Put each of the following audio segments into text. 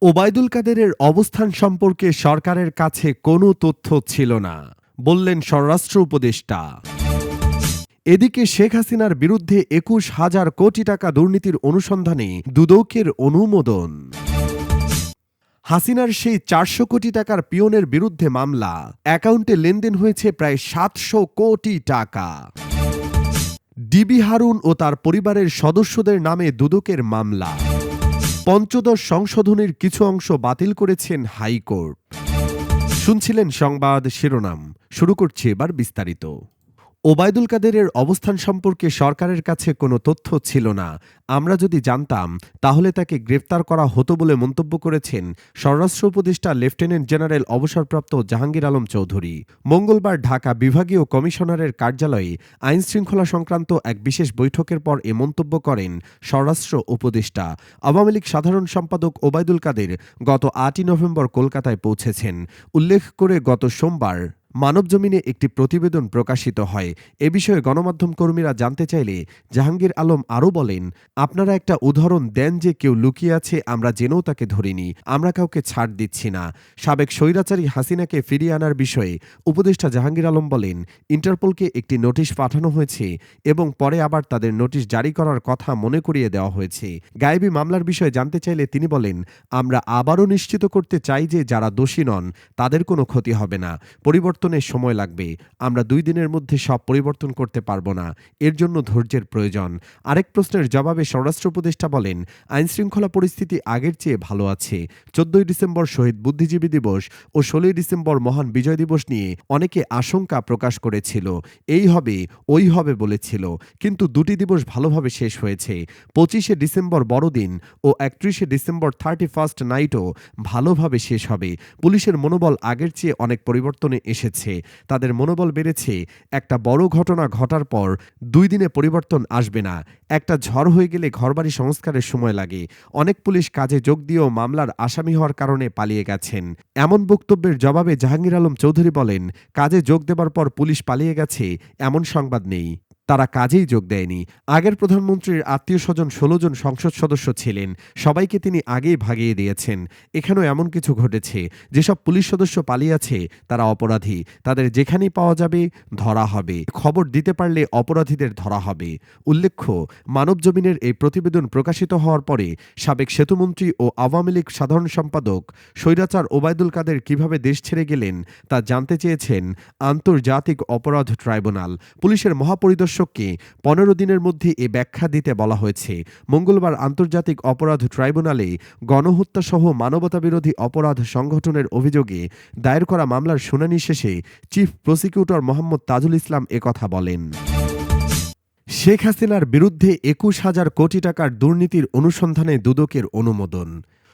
ওবায়দুল কাদেরের অবস্থান সম্পর্কে সরকারের কাছে কোনো তথ্য ছিল না, বললেন স্বরাষ্ট্র উপদেষ্টা। এদিকে শেখ হাসিনার বিরুদ্ধে ২১,০০০ কোটি টাকা দুর্নীতির অনুসন্ধানে দুদকের অনুমোদন। হাসিনার সেই ৪০০ কোটি টাকার পিয়নের বিরুদ্ধে মামলা, অ্যাকাউন্টে লেনদেন হয়েছে প্রায় ৭০০ কোটি টাকা। ডিবি হারুন ও তার পরিবারের সদস্যদের নামে দুদকের মামলা। পঞ্চদশ সংশোধনীর কিছু অংশ বাতিল করেছেন হাইকোর্ট। শুনছিলেন সংবাদ শিরোনাম, শুরু করছি এবার বিস্তারিত। ওবায়দুল কাদেরের অবস্থান সম্পর্কে সরকারের কাছে কোনো তথ্য ছিল না। আমরা যদি জানতাম তাহলে তাকে গ্রেফতার করা হতো বলে মন্তব্য করেছেন স্বরাষ্ট্র উপদেষ্টা লেফটেন্যান্ট জেনারেল অবসরপ্রাপ্ত জাহাঙ্গীর আলম চৌধুরী। মঙ্গলবার ঢাকা বিভাগীয় কমিশনারের কার্যালয়ে আইনশৃঙ্খলা সংক্রান্ত এক বিশেষ বৈঠকের পর এ মন্তব্য করেন স্বরাষ্ট্র উপদেষ্টা। আওয়ামী লীগ সাধারণ সম্পাদক ওবায়দুল কাদের গত ৮ই নভেম্বর কলকাতায় পৌঁছেছেন। উল্লেখ করে গত সোমবার মানবজমিনে একটি প্রতিবেদন প্রকাশিত হয়। এ বিষয়ে গণমাধ্যম কর্মীরা জানতে চাইলে জাহাঙ্গীর আলম আরও বলেন, আপনারা একটা উদাহরণ দেন যে কেউ লুকিয়ে আছে, আমরা জেনেও তাকে ধরিনি, আমরা কাউকে ছাড় দিচ্ছি না। সাবেক স্বৈরাচারী হাসিনাকে ফিরিয়ে আনার বিষয়ে উপদেষ্টা জাহাঙ্গীর আলম বলেন, ইন্টারপোলকে একটি নোটিশ পাঠানো হয়েছে এবং পরে আবার তাদের নোটিশ জারি করার কথা মনে করিয়ে দেওয়া হয়েছে। গায়েবী মামলার বিষয়ে জানতে চাইলে তিনি বলেন, আমরা আবারও নিশ্চিত করতে চাই যে যারা দোষী নন তাদের কোনো ক্ষতি হবে না। পরিবর্তনের সময় লাগবে, আমরা ২ দিনের মধ্যে সব পরিবর্তন করতে পারব না, এর জন্য ধৈর্যের প্রয়োজন। আরেক প্রশ্নের জবাবে স্বরাষ্ট্র উপদেষ্টা বলেন, আইনশৃঙ্খলা পরিস্থিতি আগের চেয়ে ভালো আছে। ১৪ই ডিসেম্বর শহীদ বুদ্ধিজীবী দিবস ও ১৬ই ডিসেম্বর মহান বিজয় দিবস নিয়ে অনেকে আশঙ্কা প্রকাশ করেছিল, এই হবে ওই হবে বলেছিল, কিন্তু দুটি দিবস ভালোভাবে শেষ হয়েছে। ২৫শে ডিসেম্বর বড়দিন ও ৩১শে ডিসেম্বর 31st নাইটও ভালোভাবে শেষ হবে। পুলিশের মনোবল আগের চেয়ে অনেক পরিবর্তনে এসেছে, তাদের মনোবল বেড়েছে। একটা বড় ঘটনা ঘটার পর ২ দিনে পরিবর্তন আসবে না, একটা ঝড় হয়ে গেলে ঘরবাড়ি সংস্কারের সময় লাগে। অনেক পুলিশ কাজে যোগ দিয়েও মামলার আসামি হওয়ার কারণে পালিয়ে গেছেন। এমন বক্তব্যের জবাবে জাহাঙ্গীর আলম চৌধুরী বলেন, কাজে যোগ দেবার পর পুলিশ পালিয়ে গেছে এমন সংবাদ নেই, তারা কাজেই যোগ দেয়নি। আগের প্রধানমন্ত্রীর আত্মীয় স্বজন ১৬ জন সংসদ সদস্য ছিলেন, সবাইকে তিনি আগেই ভাগিয়ে দিয়েছেন। এখানেও এমন কিছু ঘটেছে, যেসব পুলিশ সদস্য পালিয়ে আছে তারা অপরাধী, তাদের যেখানেই পাওয়া যাবে ধরা হবে, খবর দিতে পারলে অপরাধীদের ধরা হবে। উল্লেখ্য, মানবজমিনের এই প্রতিবেদন প্রকাশিত হওয়ার পরে সাবেক সেতুমন্ত্রী ও আওয়ামী লীগ সাধারণ সম্পাদক স্বৈরাচার ওবায়দুল কাদের কিভাবে দেশ ছেড়ে গেলেন তা জানতে চেয়েছেন আন্তর্জাতিক অপরাধ ট্রাইব্যুনাল। পুলিশের মহাপরিদর্শককে ১৫ দিনের মধ্যে এ ব্যাখ্যা দিতে বলা হয়েছে। মঙ্গলবার আন্তর্জাতিক অপরাধ ট্রাইব্যুনালে গণহত্যাসহ মানবতাবিরোধী অপরাধ সংগঠনের অভিযোগে দায়ের করা মামলার শুনানি শেষে চিফ প্রসিকিউটর মোহাম্মদ তাজুল ইসলাম একথা বলেন। শেখ হাসিনার বিরুদ্ধে ২১,০০০ কোটি টাকার দুর্নীতির অনুসন্ধানে দুদকের অনুমোদন।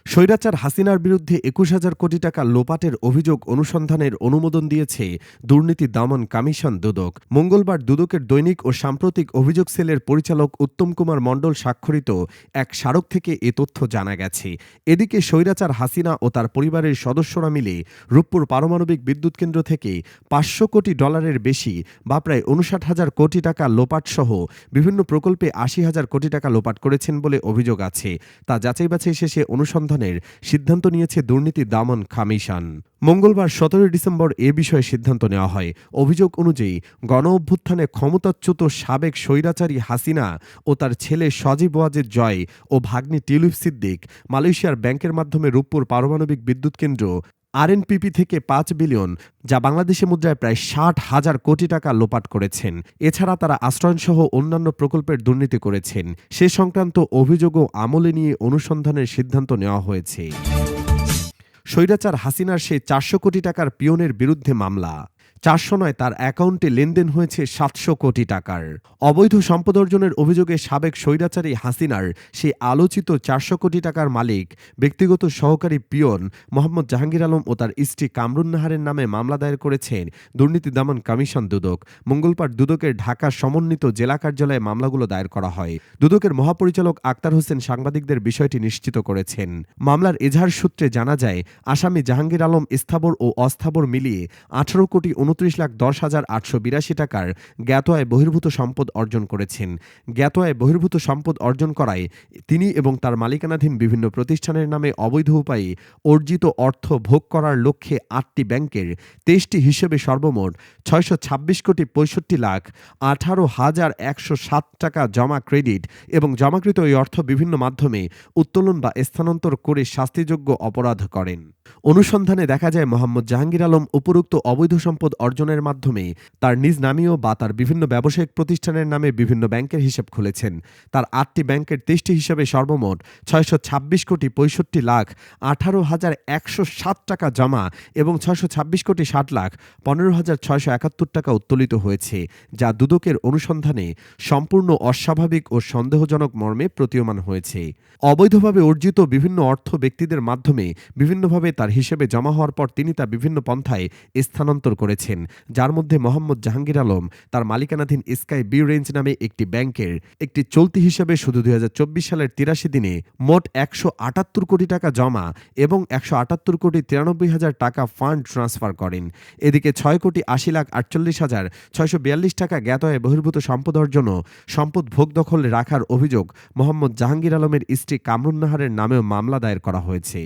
স্বৈরাচার হাসিনার বিরুদ্ধে ২১,০০০ কোটি টাকা লোপাটের অভিযোগ অনুসন্ধানের অনুমোদন দিয়েছে দুর্নীতি দমন কমিশন দুদক। মঙ্গলবার দুদকের দৈনিক ও সাম্প্রতিক অভিযোগ সেলের পরিচালক উত্তম কুমার মণ্ডল স্বাক্ষরিত এক স্মারক থেকে এ তথ্য জানা গেছে। এদিকে স্বৈরাচার হাসিনা ও তার পরিবারের সদস্যরা মিলে রূপপুর পারমাণবিক বিদ্যুৎ কেন্দ্র থেকে ৫০০ কোটি ডলারের বেশি বা প্রায় ৫৯,০০০ কোটি টাকা লোপাটসহ বিভিন্ন প্রকল্পে ৮০,০০০ কোটি টাকা লোপাট করেছেন বলে অভিযোগ আছে। তা যাচাই বাছাই শেষে অনুসন্ধানের সিদ্ধান্ত নিয়েছে দুর্নীতি দমন কমিশন। মঙ্গলবার ১৭ ডিসেম্বর এ বিষয়ে সিদ্ধান্ত নেওয়া হয়। অভিযোগ অনুযায়ী গণ অভ্যুত্থানে ক্ষমতাচ্যুত সাবেক স্বৈরাচারী হাসিনা ও তার ছেলে সজীব ওয়াজেদ জয় ও ভাগ্নি টিউলিপ সিদ্দিক মালয়েশিয়ার ব্যাংকের মাধ্যমে রূপপুর পারমাণবিক বিদ্যুৎ কেন্দ্র আরএনপিপি থেকে ৫ বিলিয়ন, যা বাংলাদেশি মুদ্রায় প্রায় ৬০,০০০ কোটি টাকা লোপাট করেছেন। এছাড়া তারা আশ্রয়ণসহ অন্যান্য প্রকল্পের দুর্নীতি করেছেন। সে সংক্রান্ত অভিযোগও আমলে নিয়ে অনুসন্ধানের সিদ্ধান্ত নেওয়া হয়েছে। স্বৈরাচার হাসিনার সেই ৪০০ কোটি টাকার পিয়নের বিরুদ্ধে মামলা। ৪০০ নয়, তার অ্যাকাউন্টে লেনদেন হয়েছে ৭০০ কোটি টাকার। অবৈধ সম্পদ অর্জনের অভিযোগে সাবেক স্বৈরাচারী হাসিনার সেই আলোচিত ৪০০ কোটি টাকার মালিক ব্যক্তিগত সহকারী পিয়ন মোহাম্মদ জাহাঙ্গীর আলম ও তার স্ত্রী কামরুন নাহারের নামে মামলা দায়ের করেছেন দুর্নীতি দমন কমিশন দুদক। মঙ্গলবার দুদকের ঢাকা সমন্বিত জেলা কার্যালয়ে মামলাগুলো দায়ের করা হয়। দুদকের মহাপরিচালক আক্তার হোসেন সাংবাদিকদের বিষয়টি নিশ্চিত করেছেন। মামলার এজাহার সূত্রে জানা যায়, আসামি জাহাঙ্গীর আলম স্থাবর ও অস্থাবর মিলিয়ে ১৮ কোটি ২৯,১০,৮৮২ টাকার জ্ঞাত আয় বহির্ভূত সম্পদ অর্জন করেছেন। জ্ঞাত আয় বহির্ভূত সম্পদ অর্জন করায় তিনি এবং তার মালিকানাধীন বিভিন্ন প্রতিষ্ঠানের নামে অবৈধ উপায়ে অর্জিত অর্থ ভোগ করার লক্ষ্যে ৮টি ব্যাংকের ২৩টি হিসেবে সর্বমোট ৬২,৬৫,১৮,১০৭ টাকা জমা ক্রেডিট এবং জমাকৃত এই অর্থ বিভিন্ন মাধ্যমে উত্তোলন বা স্থানান্তর করে শাস্তিযোগ্য অপরাধ করেন। অনুসন্ধানে দেখা যায় মোহাম্মদ জাহাঙ্গীর আলম উপরোক্ত অবৈধ সম্পদ অর্জনের মাধ্যমে তার নিজ নামীয় বা তার বিভিন্ন ব্যবসায়িক প্রতিষ্ঠানের নামে বিভিন্ন ব্যাংকের হিসাব খুলেছেন। তার ৮টি ব্যাংকের ২৩টি হিসাবে সর্বমোট ৬২,৬৫,১৮,১০৭ টাকা জমা এবং ৬২,৬০,১৫,৬৭১ টাকা উত্তোলিত হয়েছে, যা দুদকের অনুসন্ধানে সম্পূর্ণ অস্বাভাবিক ও সন্দেহজনক মর্মে প্রতীয়মান হয়েছে। অবৈধভাবে অর্জিত বিভিন্ন অর্থ ব্যক্তিদের মাধ্যমে বিভিন্নভাবে তার হিসেবে জমা হওয়ার পর তিনি তা বিভিন্ন পন্থায় স্থানান্তর করেছেন, যার মধ্যে মোহাম্মদ জাহাঙ্গীর আলম তার মালিকানাধীন স্কাই বি রেঞ্জ নামে একটি ব্যাংকের একটি চলতি হিসেবে শুধু ২০২৪ সালের ৮৩ দিনে মোট ১৭৮ কোটি টাকা জমা এবং ১৭৮,৯৩,০০০ টাকা ফান্ড ট্রান্সফার করেন। এদিকে ৬,৮,৪৮,৬৪২ টাকা জ্ঞাত আয় বহির্ভূত সম্পদ অর্জন ও সম্পদ ভোগ দখলে রাখার অভিযোগ মোহাম্মদ জাহাঙ্গীর আলমের স্ত্রী কামরুন নাহারের নামেও মামলা দায়ের করা হয়েছে।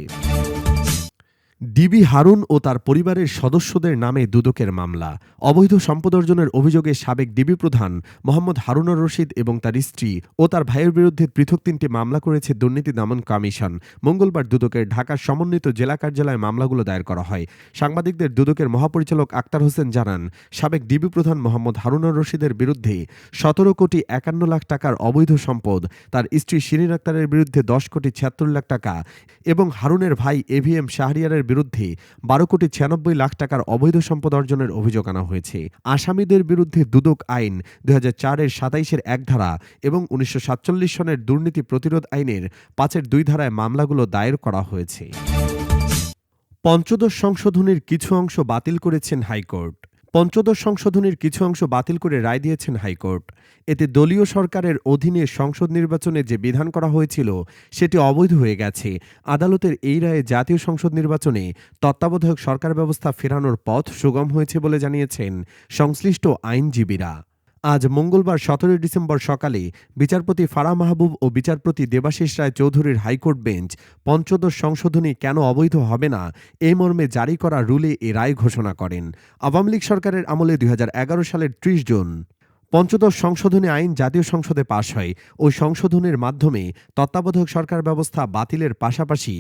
ডিবি হারুন ও তার পরিবারের সদস্যদের নামে দুদকের মামলা। অবৈধ সম্পদ অর্জনের অভিযোগে সাবেক ডিবি প্রধান মোহাম্মদ হারুনুর রশিদ এবং তার স্ত্রী ও তার ভাইয়ের বিরুদ্ধে পৃথক ৩টি মামলা করেছে দুর্নীতি দমন কমিশন। মঙ্গলবার দুদকের ঢাকার সমন্বিত জেলা কার্যালয়ে মামলাগুলো দায়ের করা হয়। সাংবাদিকদের দুদকের মহাপরিচালক আক্তার হোসেন জানান, সাবেক ডিবি প্রধান মোহাম্মদ হারুনুর রশিদের বিরুদ্ধে ১৭,৫১,০০,০০০ টাকার অবৈধ সম্পদ, তার স্ত্রী শিরিন আক্তারের বিরুদ্ধে ১০,৭৬,০০,০০০ টাকা এবং হারুনের ভাই এভিএম শাহরিয়ারের বিরুদ্ধে ১২,৯৬,০০,০০০ টাকার অবৈধ সম্পদ অর্জনের অভিযোগ আনা হয়েছে। আসামিদের বিরুদ্ধে দুদক আইন ২০০৪-এর ২৭-এর ১ ধারা এবং ১৯৪৭ সনের দুর্নীতি প্রতিরোধ আইনের ৫-এর ২ ধারায় মামলাগুলো দায়ের করা হয়েছে। পঞ্চদশ সংশোধনীর কিছু অংশ বাতিল করেছেন হাইকোর্ট। পঞ্চদশ সংশোধনীর কিছু অংশ বাতিল করে রায় দিয়েছেন হাইকোর্ট। এতে দলীয় সরকারের অধীনে সংসদ নির্বাচনে যে বিধান করা হয়েছিল সেটি অবৈধ হয়ে গেছে। আদালতের এই রায়ে জাতীয় সংসদ নির্বাচনে তত্ত্বাবধায়ক সরকার ব্যবস্থা ফেরানোর পথ সুগম হয়েছে বলে জানিয়েছেন সংশ্লিষ্ট আইনজীবীরা। আজ মঙ্গলবার ১৭ ডিসেম্বর সকালে বিচারপতি ফারাহ মাহবুব ও বিচারপতি দেবাশিস রায় চৌধুরীর হাইকোর্ট বেঞ্চ পঞ্চদশ সংশোধনী কেন অবৈধ হবে না এই মর্মে জারি করা রুলে এ রায় ঘোষণা করেন। আওয়ামী লীগ সরকারের আমলে ২০১১ সালের ৩০ জুন পঞ্চদশ সংশোধনী আইন জাতীয় সংসদে পাশ হয়। ওই সংশোধনের মাধ্যমে তত্ত্বাবধায়ক সরকার ব্যবস্থা বাতিলের পাশাপাশি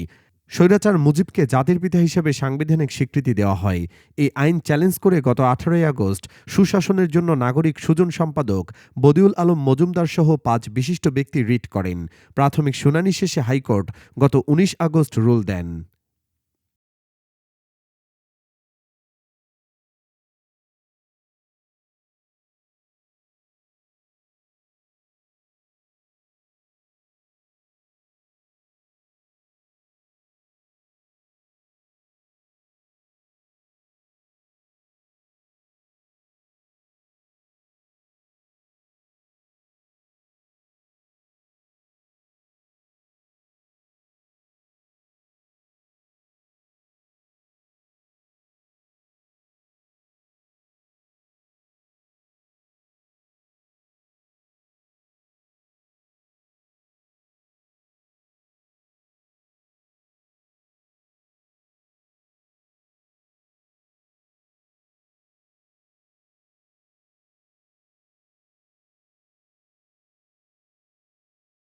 স্বৈরাচার মুজিবকে জাতির পিতা হিসেবে সাংবিধানিক স্বীকৃতি দেওয়া হয়। এই আইন চ্যালেঞ্জ করে গত ১৮ আগস্ট সুশাসনের জন্য নাগরিক সুজন সম্পাদক বদিউল আলম মজুমদার সহ ৫ বিশিষ্ট ব্যক্তি রিট করেন। প্রাথমিক শুনানি শেষে হাইকোর্ট গত ১৯ আগস্ট রুল দেন।